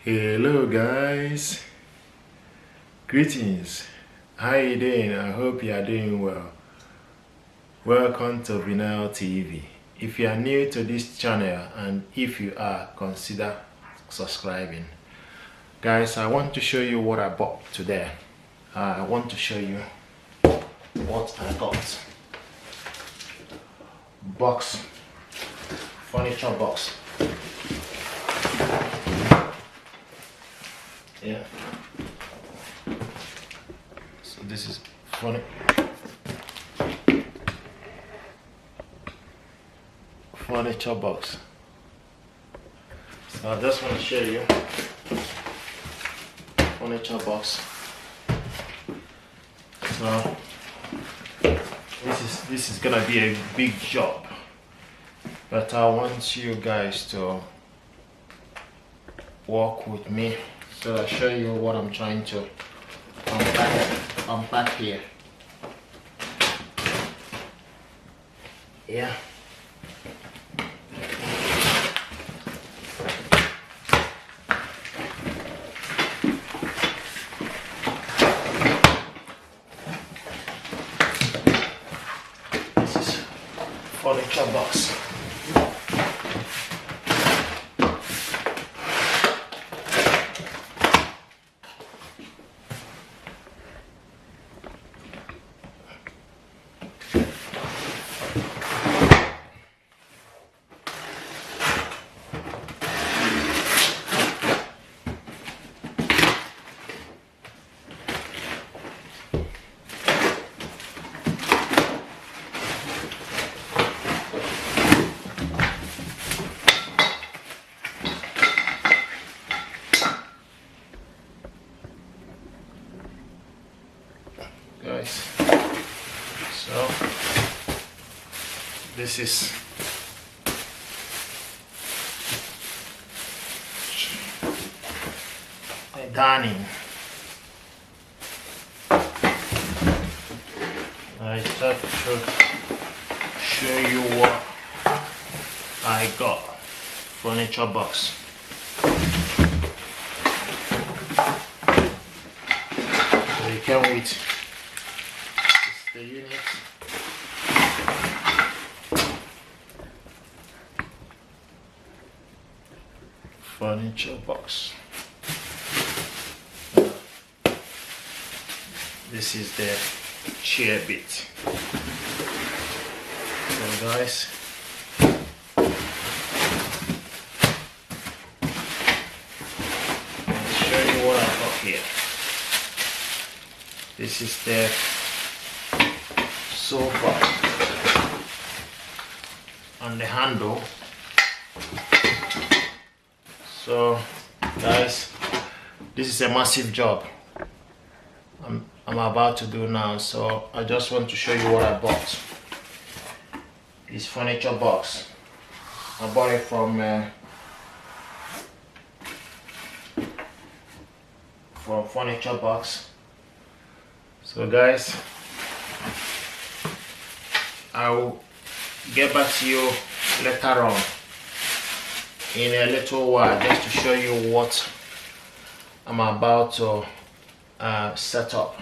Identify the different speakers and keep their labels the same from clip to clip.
Speaker 1: Hello guys, greetings. How you doing? I hope you are doing well. Welcome to Vinyl TV. If you are new to this channel and if you are, consider subscribing. Guys, I want to show you what I bought today. I want to show you what I got. Box, furniture box. Yeah. So this is furniture box. So I just want to show you furniture box. So this is gonna be a big job, but I want you guys to walk with me. So I'll show you what I'm trying to unpack here. Yeah. This is furniture box. Guys, so this is a dining. I thought to show you what I got. Furniture box. So you can wait. The unit. Furniture box. This is the chair bit. So guys, I'll show you what I got here. This is the sofa and the handle. So guys, this is a massive job I'm about to do now, so I just want to show you what I bought. This furniture box, I bought it from Furniture Box. So guys, I will get back to you later on in a little while just to show you what I'm about to set up.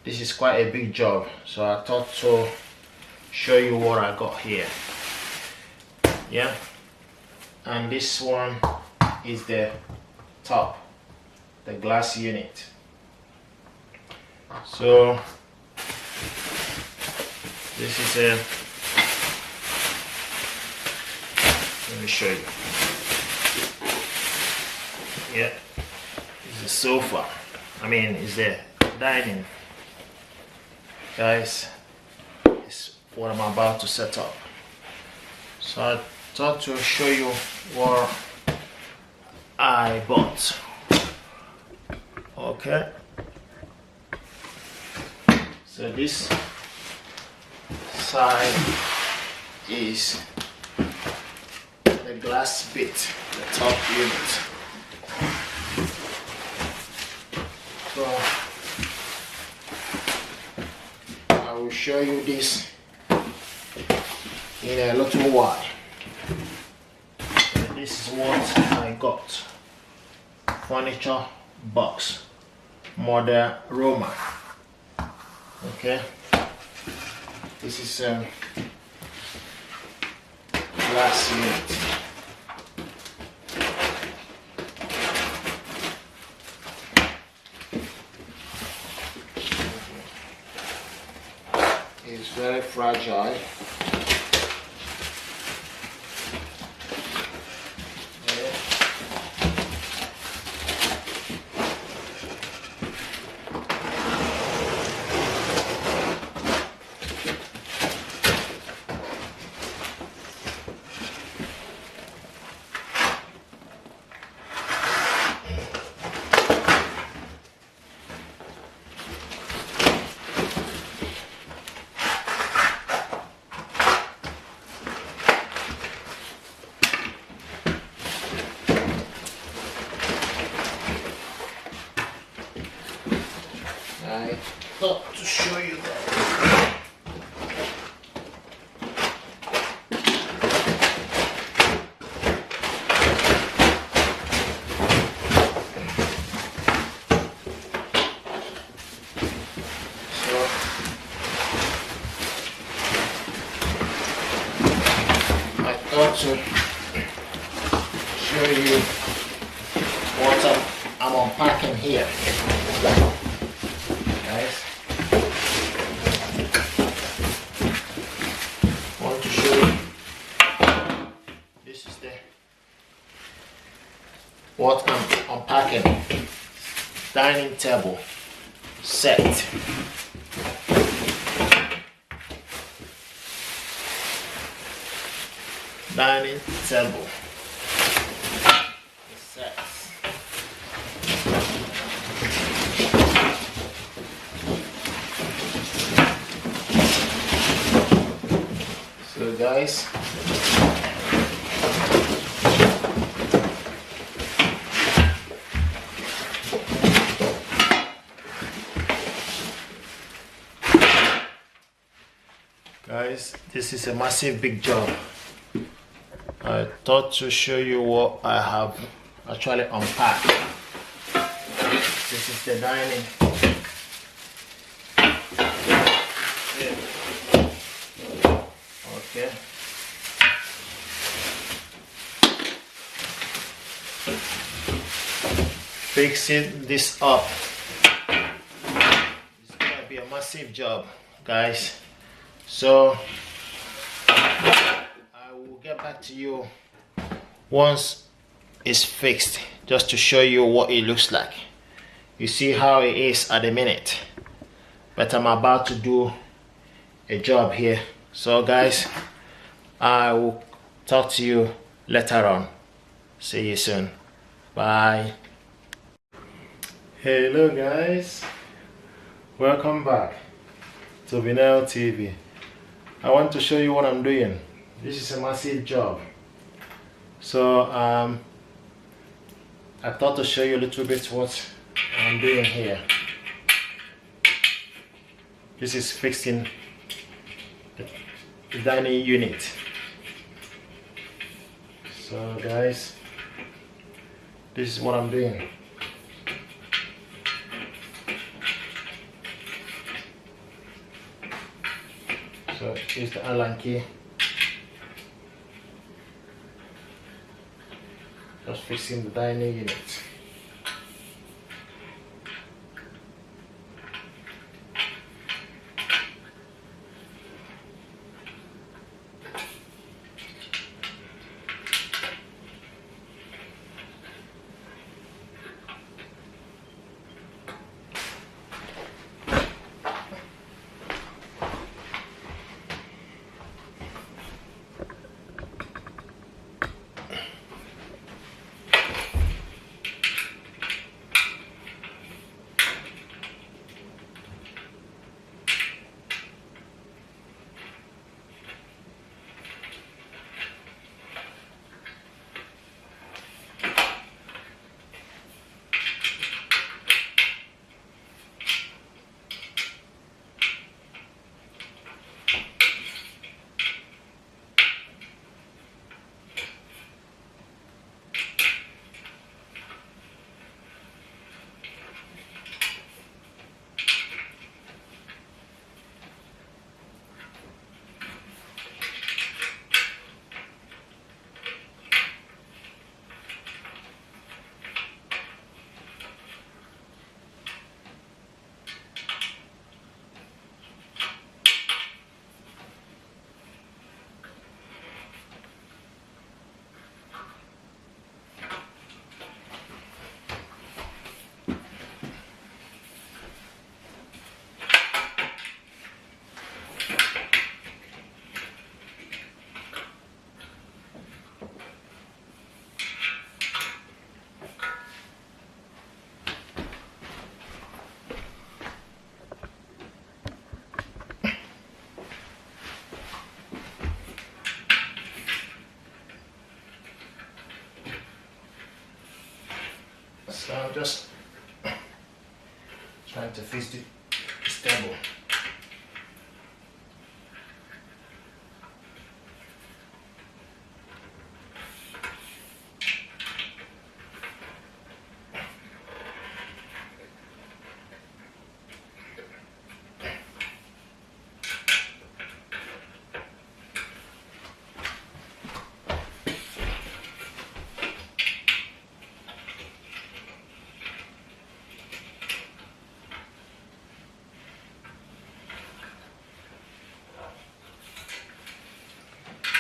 Speaker 1: This is quite a big job, so I thought to show you what I got here. Yeah, and this one is the top, the glass unit. So this is a, let me show you. Yeah, it's a sofa. I mean, it's the dining. Guys, it's what I'm about to set up. So I thought to show you what I bought. Okay. So this side is the glass bit, the top unit. So I will show you this in a little while. So this is what I got. furniture box model Roma. Okay, this is a glass unit. It's very fragile. I thought to show you that. So I thought to show you what I'm unpacking here. Guys, I want to show you, this is what I'm unpacking. Dining table set. Dining table set. So guys, this is a massive big job. I thought to show you what I have actually unpacked. This is the dining. Okay. Fixing this up. It's gonna be a massive job, guys. So I will get back to you once it's fixed, just to show you what it looks like. You see how it is at the minute, but I'm about to do a job here. So guys, I will talk to you later on. See you soon. Bye. Hello guys, welcome back to Vinyl TV. I want to show you what I'm doing. This is a massive job. So I thought to show you a little bit what I'm doing here. This is fixing the dining unit. So guys, this is what I'm doing. So here's the Allen key. Just fixing the dining unit. So I'm just trying to fix this table.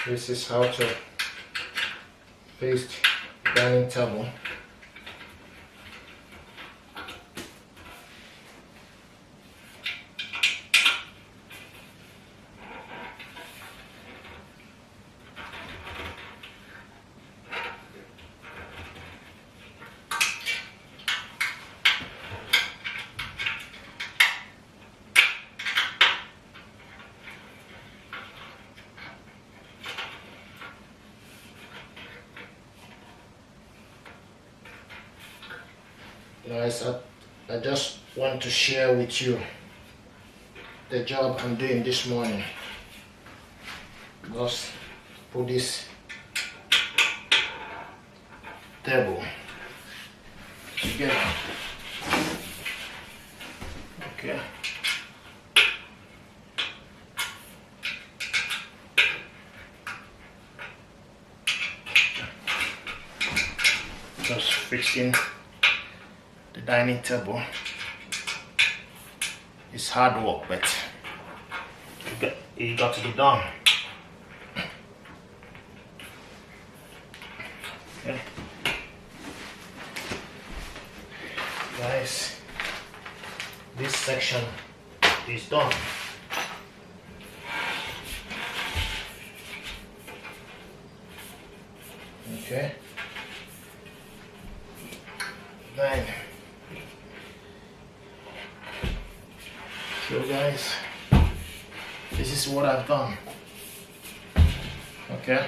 Speaker 1: This is how to fix dining table. Guys, I just want to share with you the job I'm doing this morning. Just put this table together. Okay. Just fixing the dining table. It's hard work, but it got to be done. Okay. Guys, this section is done. Okay. Then, so guys, this is what I've done. Okay.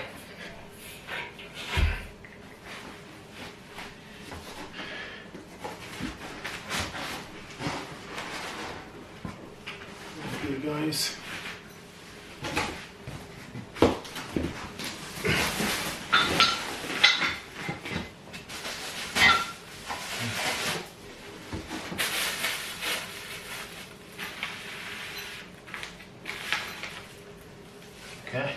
Speaker 1: Okay, guys. Okay.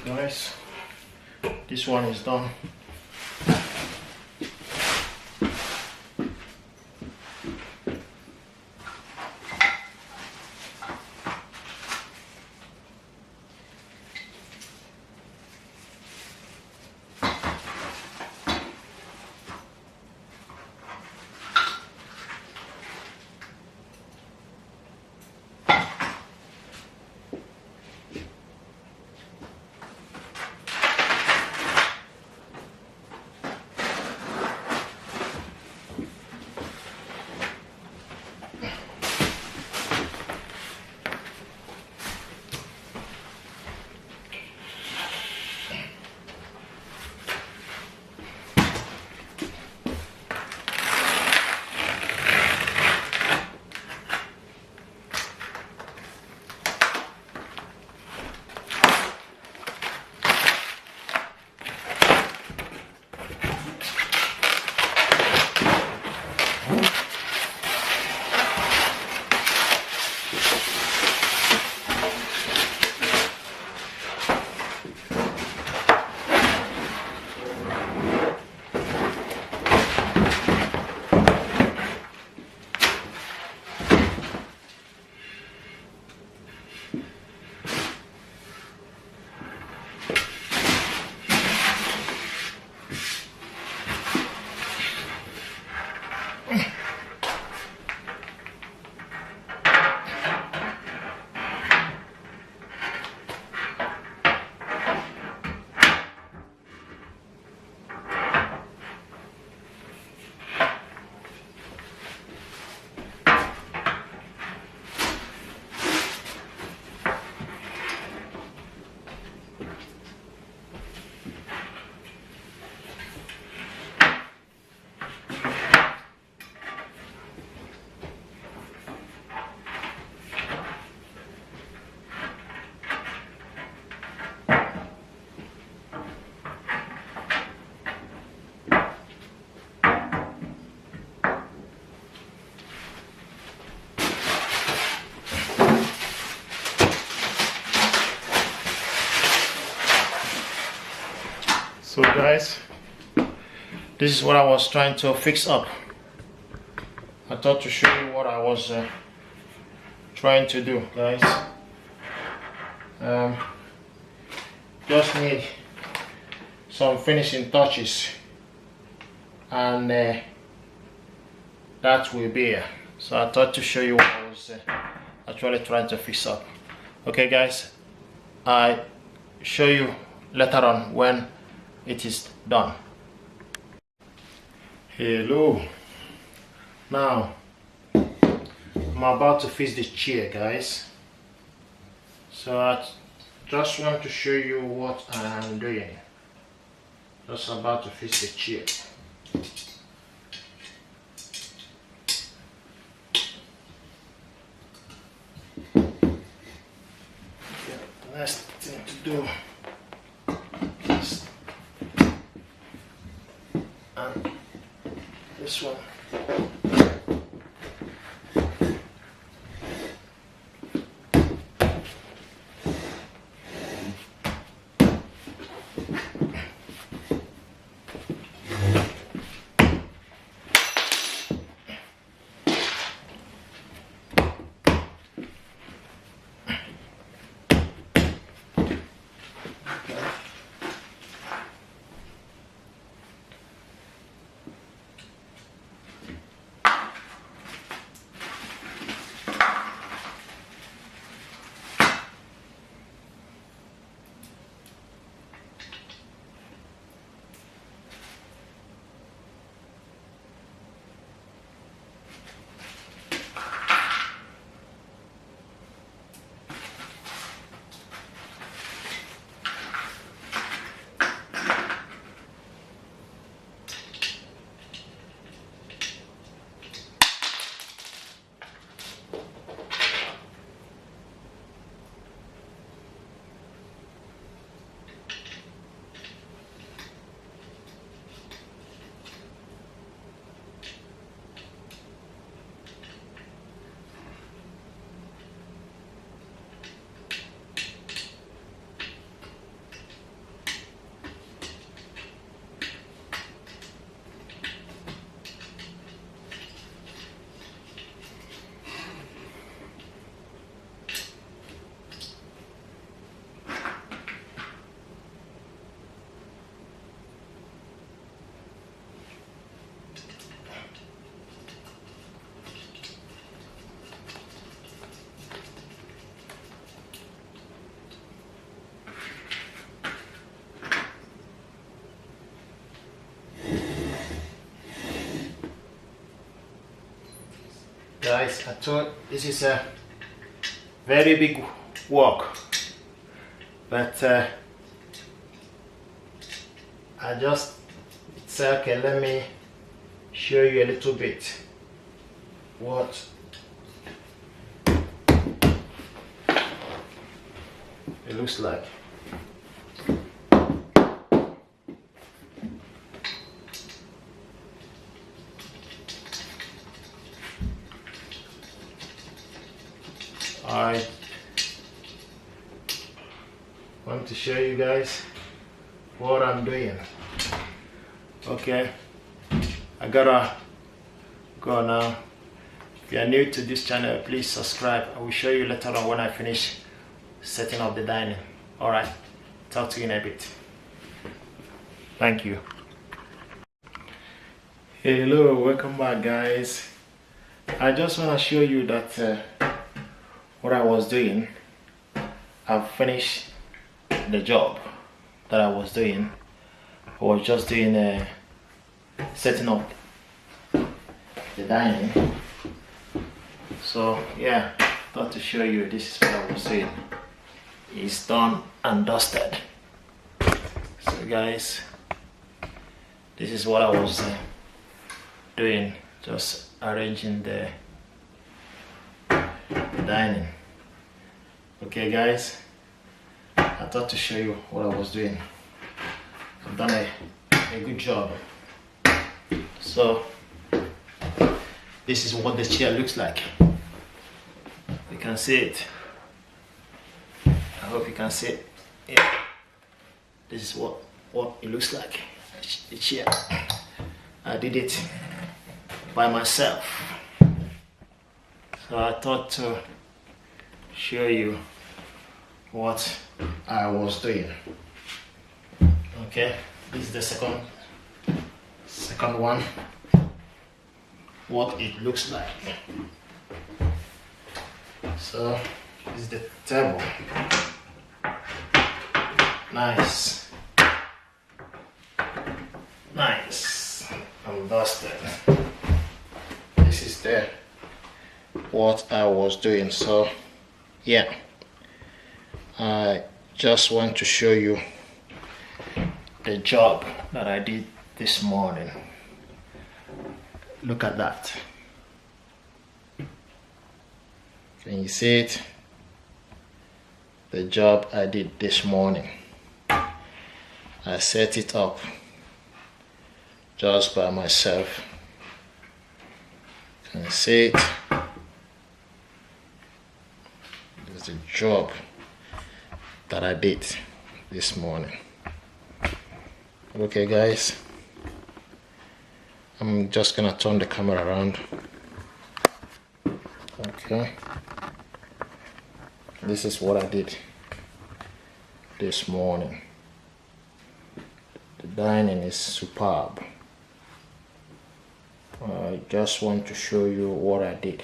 Speaker 1: guys, this one is done. So guys, this is what I was trying to fix up. I thought to show you what I was trying to do, guys. Just need some finishing touches, and that will be it. So I thought to show you what I was actually trying to fix up. Okay guys, I show you later on when it is done. Hello. Now I'm about to fix this chair, guys. So I just want to show you what I am doing. Just about to fix the chair. The next thing to do is this one. Guys, I thought this is a very big work, but I just said, okay, let me show you a little bit what it looks like. I want to show you guys what I'm doing. Okay, I gotta go now. If you are new to this channel, please subscribe. I will show you later on when I finish setting up the dining. Alright, talk to you in a bit. Thank you. Hello, welcome back, guys. I just want to show you that what I was doing, I've finished the job that I was doing. I was just doing setting up the dining. So yeah, thought to show you this is what I was doing. It's done and dusted. So guys, this is what I was doing, just arranging the dining. Okay guys, I thought to show you what I was doing. I've done a good job. So this is what the chair looks like. You can see it. I hope you can see it. Yeah. This is what it looks like. The chair. I did it by myself. So I thought to show you what I was doing. Okay, this is the second one. What it looks like. So this is the table. Nice. Nice and dusted. This is what I was doing. So yeah, I just want to show you the job that I did this morning. Look at that. Can you see it? The job I did this morning. I set it up just by myself. Can you see it? This is the job that I did this morning. Okay guys, I'm just gonna turn the camera around. Okay, this is what I did this morning. The dining is superb. I just want to show you what I did.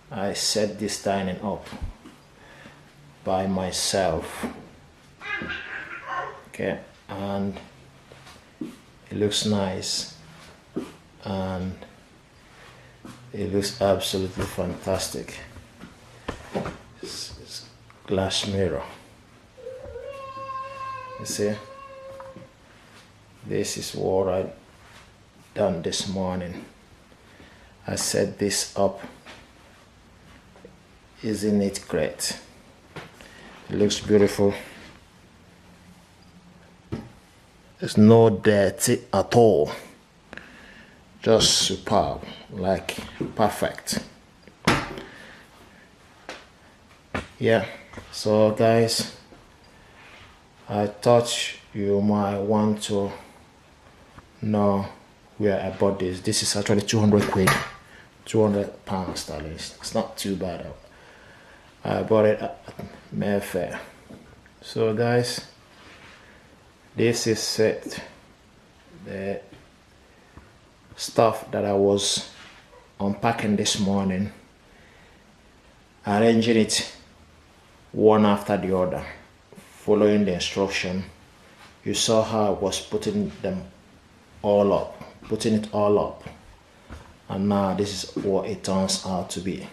Speaker 1: I set this dining up by myself. Okay, and it looks nice and it looks absolutely fantastic. It's glass mirror. You see, this is what I done this morning. I set this up. Isn't it great? It looks beautiful. There's no dirty at all. Just superb, like perfect. Yeah, so guys, I thought you might want to know where I bought this. This is actually 200 quid, 200 pounds at least. It's not too bad. I bought it at Mayfair. So guys, this is it. The stuff that I was unpacking this morning, arranging it one after the other, following the instruction. You saw how I was putting them all up, putting it all up, and now this is what it turns out to be.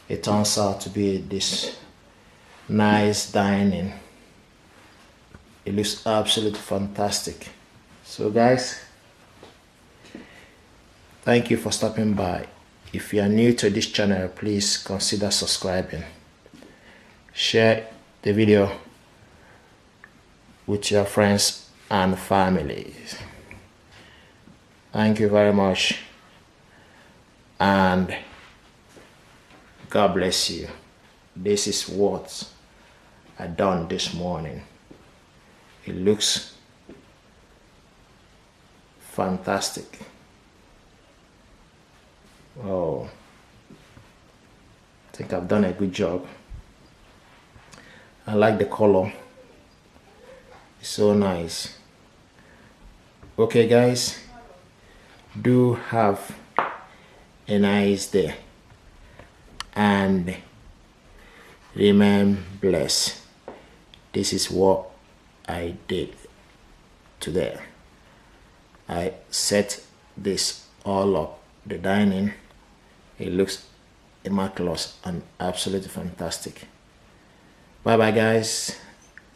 Speaker 1: It turns out to be this nice dining. It looks absolutely fantastic. So guys, thank you for stopping by. If you are new to this channel, please consider subscribing. Share the video with your friends and families. Thank you very much, and God bless you. This is what I done this morning. It looks fantastic. Oh, I think I've done a good job. I like the color. It's so nice. Okay guys, do have a nice day and remain blessed. This is what I did today. I set this all up, the dining. It looks immaculate and absolutely fantastic. Bye bye guys.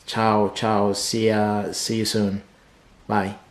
Speaker 1: Ciao, ciao. See you soon. Bye.